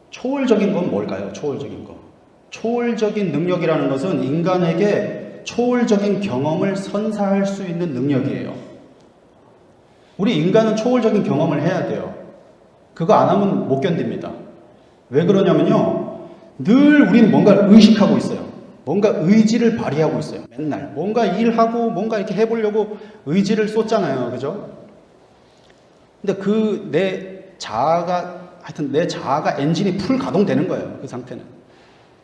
초월적인 건 뭘까요? 초월적인 거. 초월적인 능력이라는 것은 인간에게 초월적인 경험을 선사할 수 있는 능력이에요. 우리 인간은 초월적인 경험을 해야 돼요. 그거 안 하면 못 견딥니다. 왜 그러냐면요. 늘 우리는 뭔가를 의식하고 있어요. 뭔가 의지를 발휘하고 있어요. 맨날. 뭔가 일하고 뭔가 이렇게 해보려고 의지를 쏟잖아요. 그죠? 근데 그 내 자아가 엔진이 풀 가동되는 거예요. 그 상태는.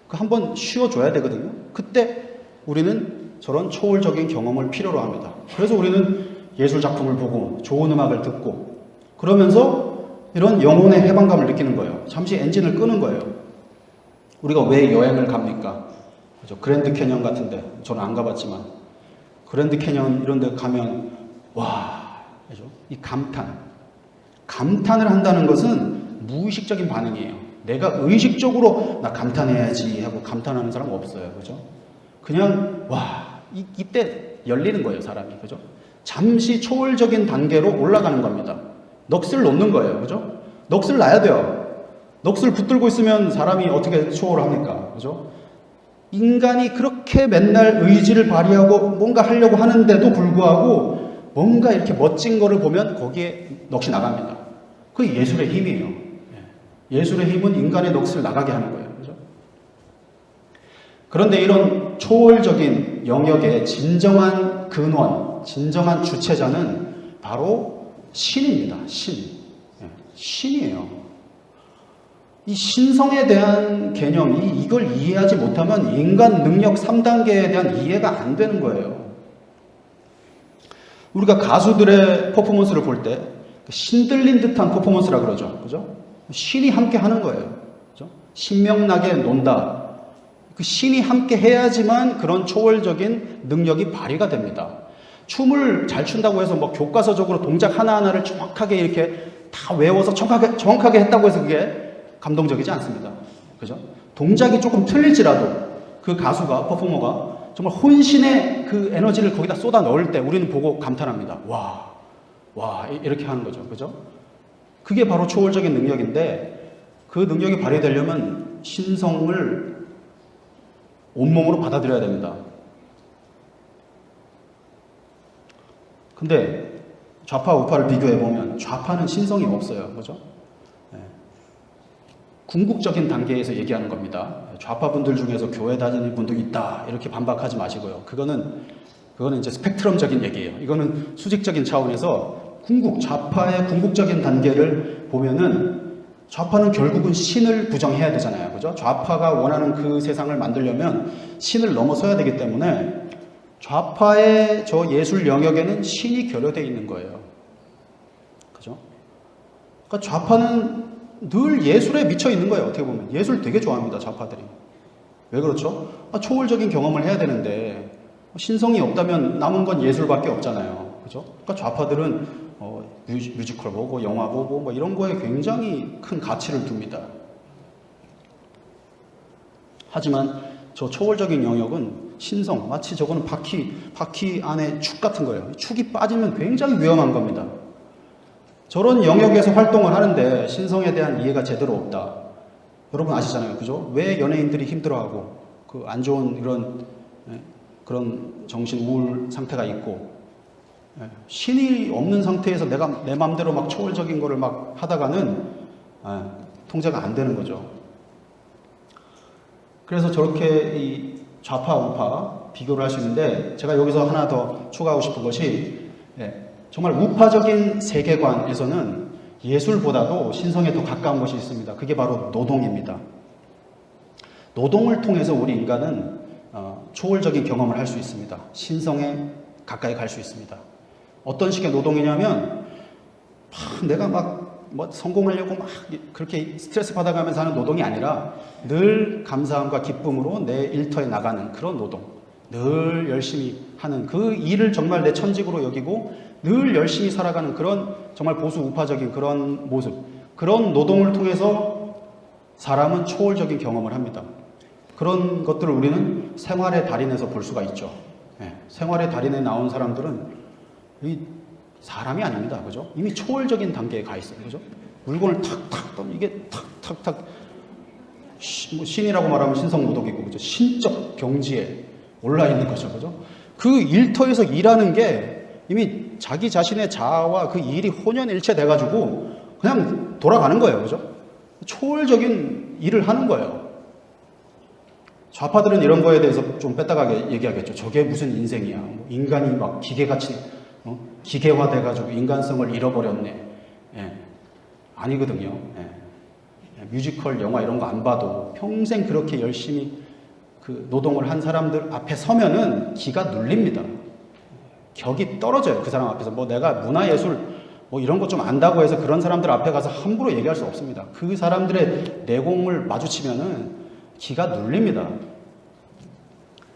그 한번 쉬어줘야 되거든요. 그때 우리는 저런 초월적인 경험을 필요로 합니다. 그래서 우리는 예술 작품을 보고 좋은 음악을 듣고 그러면서 이런 영혼의 해방감을 느끼는 거예요. 잠시 엔진을 끄는 거예요. 우리가 왜 여행을 갑니까? 그죠? 그랜드 캐년 같은데 저는 안 가봤지만 그랜드 캐년 이런 데 가면 와, 그죠? 이 감탄을 한다는 것은 무의식적인 반응이에요. 내가 의식적으로 나 감탄해야지 하고 감탄하는 사람 없어요. 그죠? 그냥 와, 이때 열리는 거예요, 사람이. 그죠? 잠시 초월적인 단계로 올라가는 겁니다. 넋을 놓는 거예요. 그죠? 넋을 놔야 돼요. 넋을 붙들고 있으면 사람이 어떻게 초월합니까? 그죠? 인간이 그렇게 맨날 의지를 발휘하고 뭔가 하려고 하는데도 불구하고 뭔가 이렇게 멋진 거를 보면 거기에 넋이 나갑니다. 그게 예술의 힘이에요. 예술의 힘은 인간의 넋을 나가게 하는 거예요. 그죠? 그런데 이런 초월적인 영역의 진정한 근원, 진정한 주체자는 바로 신입니다. 신이에요. 이 신성에 대한 개념이 이걸 이해하지 못하면 인간 능력 3단계에 대한 이해가 안 되는 거예요. 우리가 가수들의 퍼포먼스를 볼 때 신들린 듯한 퍼포먼스라 그러죠. 그죠? 신이 함께 하는 거예요. 그죠? 신명나게 논다. 그 신이 함께 해야지만 그런 초월적인 능력이 발휘가 됩니다. 춤을 잘 춘다고 해서 뭐 교과서적으로 동작 하나하나를 정확하게 이렇게 다 외워서 정확하게 했다고 해서 그게 감동적이지 않습니다. 그죠? 동작이 조금 틀릴지라도 그 가수가, 퍼포머가 정말 혼신의 그 에너지를 거기다 쏟아 넣을 때 우리는 보고 감탄합니다. 와, 이렇게 하는 거죠. 그죠? 그게 바로 초월적인 능력인데 그 능력이 발휘되려면 신성을 온몸으로 받아들여야 됩니다. 근데 좌파, 우파를 비교해보면 좌파는 신성이 없어요. 그죠? 궁극적인 단계에서 얘기하는 겁니다. 좌파분들 중에서 교회 다니는 분도 있다 이렇게 반박하지 마시고요. 그거는 이제 스펙트럼적인 얘기예요. 이거는 수직적인 차원에서 좌파의 궁극적인 단계를 보면은 좌파는 결국은 신을 부정해야 되잖아요. 그죠? 좌파가 원하는 그 세상을 만들려면 신을 넘어서야 되기 때문에 좌파의 저 예술 영역에는 신이 결여되어 있는 거예요. 그죠? 그러니까 좌파는 늘 예술에 미쳐 있는 거예요. 어떻게 보면 예술 되게 좋아합니다. 좌파들이. 왜 그렇죠? 초월적인 경험을 해야 되는데 신성이 없다면 남은 건 예술밖에 없잖아요. 그죠? 그러니까 좌파들은 뮤지컬 보고 영화 보고 뭐 이런 거에 굉장히 큰 가치를 둡니다. 하지만 저 초월적인 영역은 신성, 마치 저거는 바퀴 안에 축 같은 거예요. 축이 빠지면 굉장히 위험한 겁니다. 저런 영역에서 활동을 하는데 신성에 대한 이해가 제대로 없다. 여러분 아시잖아요. 그죠? 왜 연예인들이 힘들어하고 그 안 좋은 그런 정신 우울 상태가 있고 신이 없는 상태에서 내가 내 마음대로 막 초월적인 거를 막 하다가는 통제가 안 되는 거죠. 그래서 저렇게 이 좌파 우파 비교를 할 수 있는데 제가 여기서 하나 더 추가하고 싶은 것이 정말 우파적인 세계관에서는 예술보다도 신성에 더 가까운 것이 있습니다. 그게 바로 노동입니다. 노동을 통해서 우리 인간은 초월적인 경험을 할 수 있습니다. 신성에 가까이 갈 수 있습니다. 어떤 식의 노동이냐면 내가 막 뭐 성공하려고 막 그렇게 스트레스 받아가면서 하는 노동이 아니라 늘 감사함과 기쁨으로 내 일터에 나가는 그런 노동, 늘 열심히 하는 그 일을 정말 내 천직으로 여기고 늘 열심히 살아가는 그런 정말 보수 우파적인 그런 모습, 그런 노동을 통해서 사람은 초월적인 경험을 합니다. 그런 것들을 우리는 생활의 달인에서 볼 수가 있죠. 생활의 달인에 나온 사람들은 이 사람이 아닙니다. 그죠? 이미 초월적인 단계에 가 있어요. 그죠? 물건을 탁탁 또 이게 탁탁탁 신이라고 말하면 신성모독이고 그죠? 신적 경지에 올라 있는 거죠. 그죠? 그 일터에서 일하는 게 이미 자기 자신의 자아와 그 일이 혼연일체 돼 가지고 그냥 돌아가는 거예요. 그죠? 초월적인 일을 하는 거예요. 좌파들은 이런 거에 대해서 좀 뺐다가게 얘기하겠죠. 저게 무슨 인생이야. 인간이 막 기계같이 기계화돼가지고 인간성을 잃어버렸네. 아니거든요. 뮤지컬, 영화 이런 거 안 봐도 평생 그렇게 열심히 그 노동을 한 사람들 앞에 서면은 기가 눌립니다. 격이 떨어져요. 그 사람 앞에서. 뭐 내가 문화예술 뭐 이런 거 좀 안다고 해서 그런 사람들 앞에 가서 함부로 얘기할 수 없습니다. 그 사람들의 내공을 마주치면은 기가 눌립니다.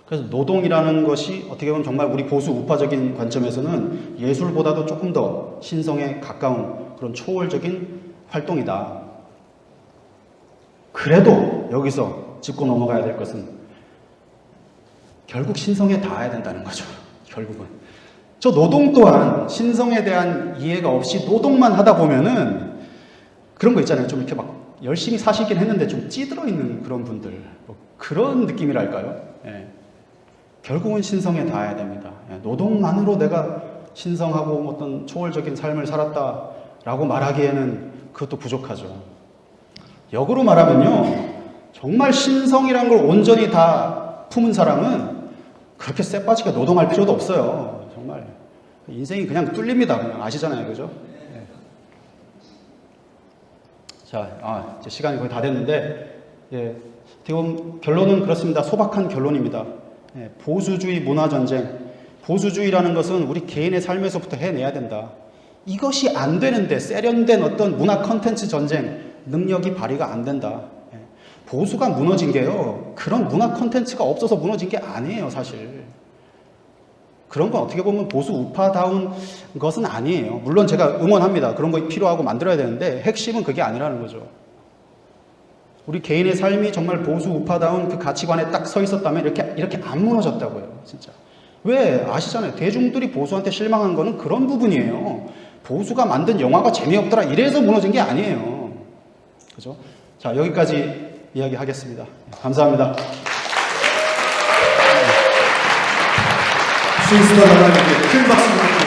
그래서 노동이라는 것이 어떻게 보면 정말 우리 보수 우파적인 관점에서는 예술보다도 조금 더 신성에 가까운 그런 초월적인 활동이다. 그래도 여기서 짚고 넘어가야 될 것은 결국 신성에 닿아야 된다는 거죠. 결국은. 저 노동 또한 신성에 대한 이해가 없이 노동만 하다 보면은 그런 거 있잖아요. 좀 이렇게 막 열심히 사시긴 했는데 좀 찌들어 있는 그런 분들. 뭐 그런 느낌이랄까요? 결국은 신성에 닿아야 됩니다. 노동만으로 내가 신성하고 어떤 초월적인 삶을 살았다라고 말하기에는 그것도 부족하죠. 역으로 말하면요, 정말 신성이란 걸 온전히 다 품은 사람은 그렇게 쎄빠지게 노동할 필요도 없어요. 정말 인생이 그냥 뚫립니다. 그냥 아시잖아요, 그죠? 자, 이제 시간이 거의 다 됐는데, 지금 결론은 그렇습니다. 소박한 결론입니다. 보수주의 문화전쟁, 보수주의라는 것은 우리 개인의 삶에서부터 해내야 된다. 이것이 안 되는데 세련된 어떤 문화 컨텐츠 전쟁 능력이 발휘가 안 된다. 보수가 무너진 게요, 그런 문화 컨텐츠가 없어서 무너진 게 아니에요. 사실 그런 건 어떻게 보면 보수 우파다운 것은 아니에요. 물론 제가 응원합니다. 그런 거 필요하고 만들어야 되는데 핵심은 그게 아니라는 거죠. 우리 개인의 삶이 정말 보수 우파다운 그 가치관에 딱 서 있었다면 이렇게 안 무너졌다고요. 진짜. 왜? 아시잖아요. 대중들이 보수한테 실망한 거는 그런 부분이에요. 보수가 만든 영화가 재미없더라 이래서 무너진 게 아니에요. 그죠? 자, 여기까지 이야기하겠습니다. 감사합니다. 스위스가 나가는 큰 박수